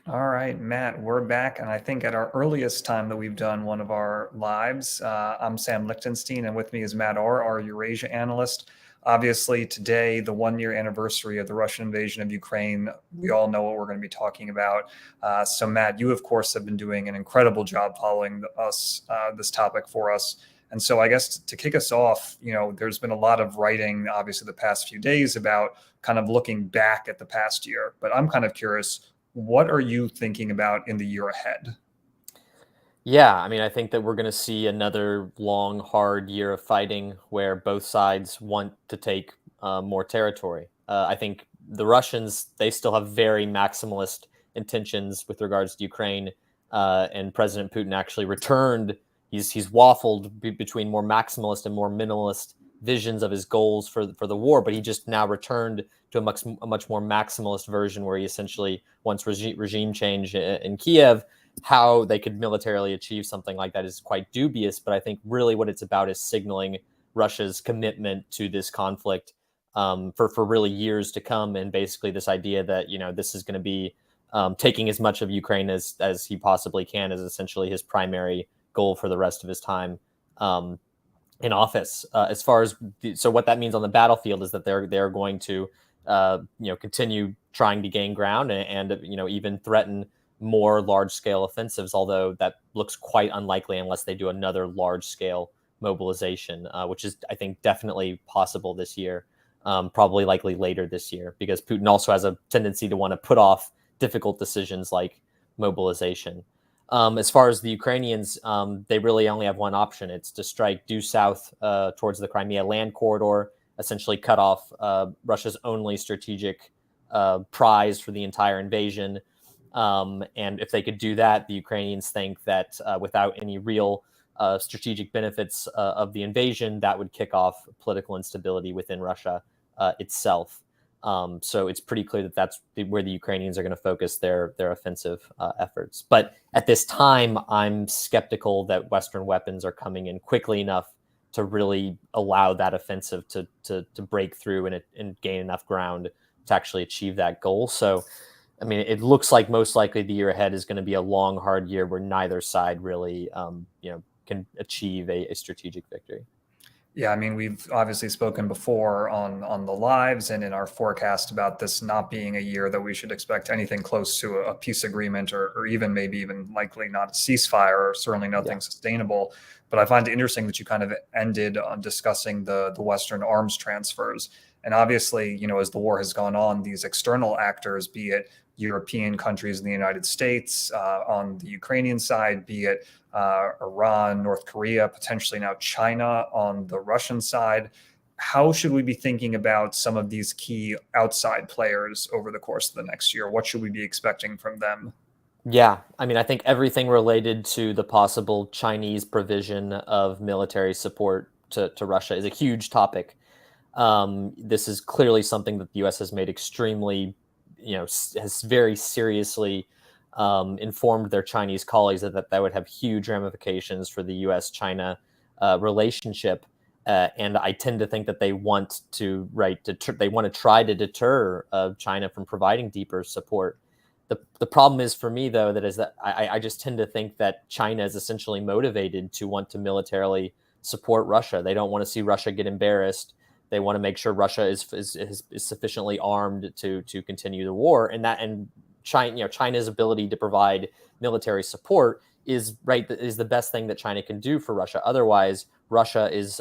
All right, Matt, we're back. And I think at our earliest time that we've done one of our lives, I'm Sam Lichtenstein, and with me is Matt Orr, our Eurasia analyst. Obviously, today, the 1 year anniversary of the Russian invasion of Ukraine, we all know what we're going to be talking about. So, Matt, you, of course, have been doing an incredible job following this topic for us. And so, I guess to kick us off, there's been a lot of writing, obviously, the past few days about kind of looking back at the past year. But I'm kind of curious, what are you thinking about in the year ahead? Yeah, I mean, I think that we're going to see another long, hard year of fighting where both sides want to take more territory. I think the Russians, they still have very maximalist intentions with regards to Ukraine, and President Putin actually returned. He's waffled between more maximalist and more minimalist visions of his goals for the war, but he just now returned to a much more maximalist version where he essentially wants regime change in Kiev. How they could militarily achieve something like that is quite dubious, but I think really what it's about is signaling Russia's commitment to this conflict for really years to come, and basically this idea that this is going to be taking as much of Ukraine as he possibly can is essentially his primary goal for the rest of his time in office. As far as so what that means on the battlefield is that they're going to continue trying to gain ground and even threaten more large scale offensives, although that looks quite unlikely unless they do another large scale mobilization, which is, I think, definitely possible this year, probably likely later this year, because Putin also has a tendency to want to put off difficult decisions like mobilization. As far as the Ukrainians, they really only have one option. It's to strike due south towards the Crimea land corridor, essentially cut off Russia's only strategic prize for the entire invasion. And if they could do that, the Ukrainians think that without any real strategic benefits of the invasion, that would kick off political instability within Russia itself. So it's pretty clear that that's where the Ukrainians are going to focus their offensive efforts. But at this time, I'm skeptical that Western weapons are coming in quickly enough to really allow that offensive to break through and gain enough ground to actually achieve that goal. So I mean, it looks like most likely the year ahead is going to be a long, hard year where neither side really, can achieve a strategic victory. Yeah, I mean, we've obviously spoken before on the lives and in our forecast about this not being a year that we should expect anything close to a peace agreement, or even maybe even likely not a ceasefire, or certainly Yeah. nothing sustainable. But I find it interesting that you kind of ended on discussing the Western arms transfers. And obviously, as the war has gone on, these external actors, be it European countries in the United States, on the Ukrainian side, be it Iran, North Korea, potentially now China on the Russian side. How should we be thinking about some of these key outside players over the course of the next year? What should we be expecting from them? Yeah. I mean, I think everything related to the possible Chinese provision of military support to Russia is a huge topic. This is clearly something that the U.S. has made extremely, has very seriously informed their Chinese colleagues that would have huge ramifications for the U.S.-China relationship. And I tend to think that they want to they want to try to deter China from providing deeper support. The problem is for me though that I just tend to think that China is essentially motivated to want to militarily support Russia. They don't want to see Russia get embarrassed. They want to make sure Russia is sufficiently armed to continue the war, and China's ability to provide military support is the best thing that China can do for Russia. Otherwise, Russia is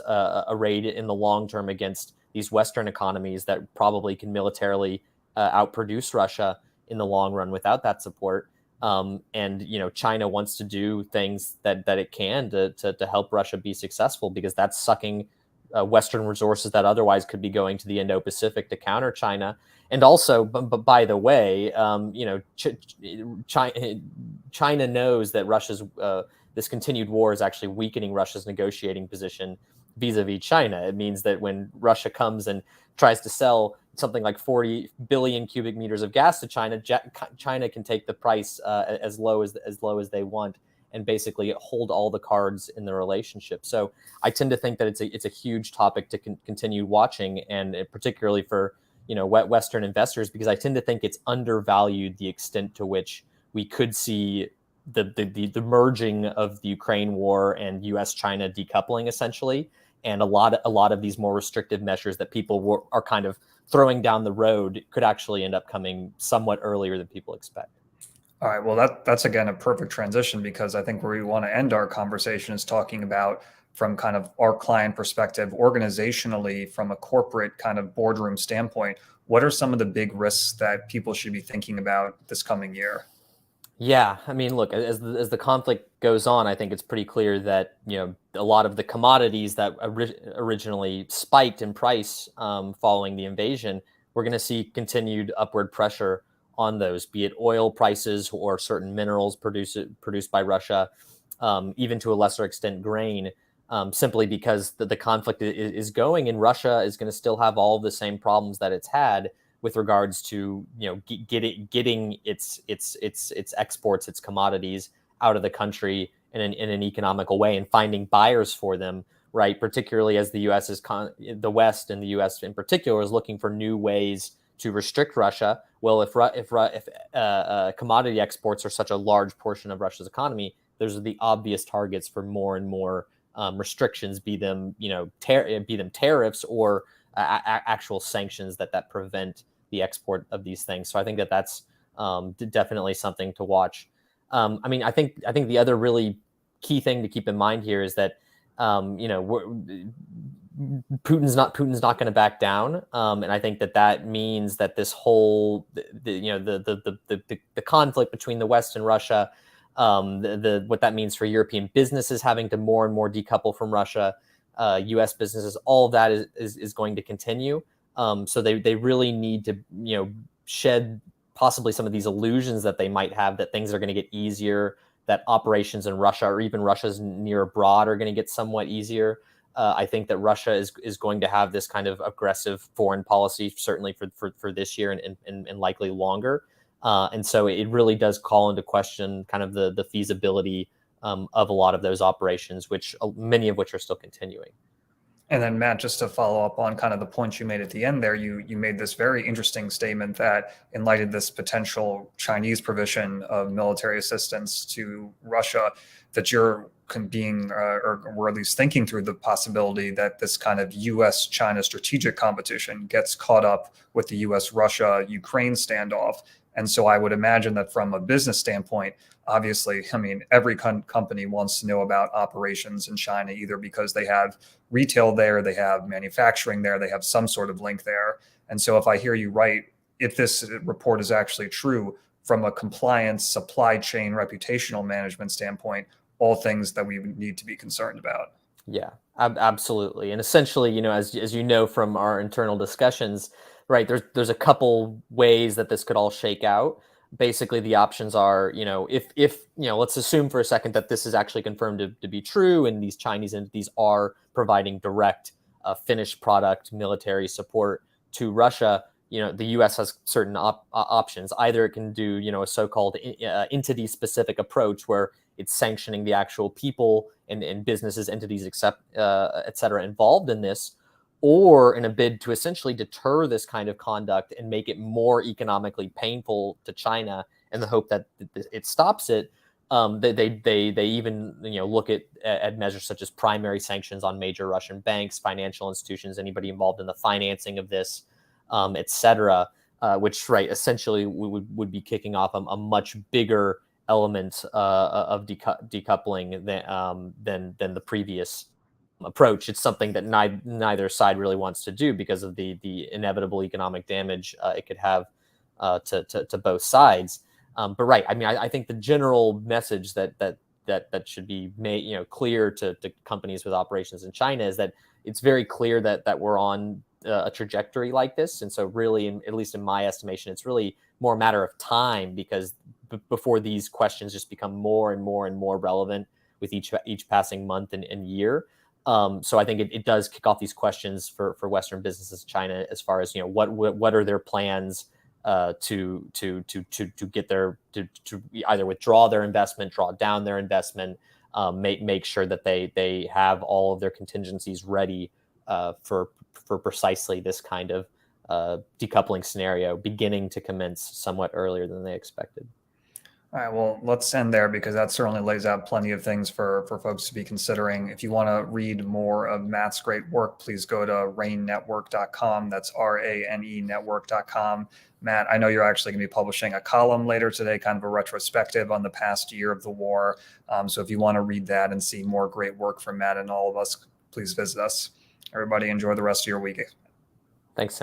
arrayed in the long term against these Western economies that probably can militarily outproduce Russia in the long run without that support. And China wants to do things that it can to help Russia be successful, because that's sucking Western resources that otherwise could be going to the Indo-Pacific to counter China. And also, but by the way, China knows that Russia's this continued war is actually weakening Russia's negotiating position vis-a-vis China. It means that when Russia comes and tries to sell something like 40 billion cubic meters of gas to China, China can take the price as low as they want, and basically hold all the cards in the relationship. So I tend to think that it's a huge topic to continue watching, and particularly for Western investors, because I tend to think it's undervalued the extent to which we could see the merging of the Ukraine war and U.S.-China decoupling essentially, and a lot of these more restrictive measures that people are kind of throwing down the road could actually end up coming somewhat earlier than people expect. All right. Well, that's again a perfect transition because I think where we want to end our conversation is talking about from kind of our client perspective, organizationally, from a corporate kind of boardroom standpoint, what are some of the big risks that people should be thinking about this coming year? Yeah, I mean, look, as the conflict goes on, I think it's pretty clear that a lot of the commodities that originally spiked in price following the invasion, we're going to see continued upward pressure on those, be it oil prices or certain minerals produced by Russia, even to a lesser extent grain, simply because the conflict is going, and Russia is going to still have all of the same problems that it's had with regards to getting its exports, its commodities out of the country in an economical way and finding buyers for them, right? Particularly as the U.S. the West and the U.S. in particular is looking for new ways to restrict Russia. Well, if commodity exports are such a large portion of Russia's economy, those are the obvious targets for more and more restrictions, be them tariffs or actual sanctions that prevent the export of these things. So I think that's definitely something to watch. I mean, I think the other really key thing to keep in mind here is that Putin's not going to back down, and I think that means that this whole the conflict between the West and Russia, what that means for European businesses having to more and more decouple from Russia, U.S. businesses, all of that is going to continue. So they really need to shed possibly some of these illusions that they might have that things are going to get easier, that operations in Russia or even Russia's near abroad are going to get somewhat easier. I think that Russia is going to have this kind of aggressive foreign policy, certainly for this year and likely longer. And so it really does call into question kind of the feasibility of a lot of those operations, which many of which are still continuing. And then Matt, just to follow up on kind of the points you made at the end there, you made this very interesting statement that in light of this potential Chinese provision of military assistance to Russia, that you're being or we're at least thinking through the possibility that this kind of U.S.-China strategic competition gets caught up with the U.S.-Russia-Ukraine standoff. And so I would imagine that from a business standpoint, obviously, I mean, every company wants to know about operations in China, either because they have retail there, they have manufacturing there, they have some sort of link there. And so if I hear you right, if this report is actually true from a compliance, supply chain, reputational management standpoint, all things that we need to be concerned about. Yeah, absolutely. And essentially, as you know from our internal discussions, right, there's a couple ways that this could all shake out. Basically, the options are, if let's assume for a second that this is actually confirmed to be true, and these Chinese entities are providing direct finished product military support to Russia. The U.S. has certain options. Either it can do, a so-called entity-specific approach where it's sanctioning the actual people and businesses, entities, et cetera, involved in this, or in a bid to essentially deter this kind of conduct and make it more economically painful to China in the hope that it stops it. They even look at measures such as primary sanctions on major Russian banks, financial institutions, anybody involved in the financing of this, et cetera, which essentially would be kicking off a much bigger element of decoupling than the previous approach. It's something that neither side really wants to do because of the inevitable economic damage it could have to both sides. But I mean, I think the general message that should be made clear to companies with operations in China is that it's very clear that we're on a trajectory like this, and so really, at least in my estimation, it's really more a matter of time because before these questions just become more and more and more relevant with each passing month and year. So I think it does kick off these questions for Western businesses in China as far as what are their plans to get to either withdraw their investment, draw down their investment, make sure that they have all of their contingencies ready for precisely this kind of decoupling scenario beginning to commence somewhat earlier than they expected. All right, well, let's end there because that certainly lays out plenty of things for folks to be considering. If you want to read more of Matt's great work, please go to rainnetwork.com. That's RANE network.com. Matt, I know you're actually going to be publishing a column later today, kind of a retrospective on the past year of the war. So if you want to read that and see more great work from Matt and all of us, please visit us. Everybody, enjoy the rest of your week. Thanks, Sam.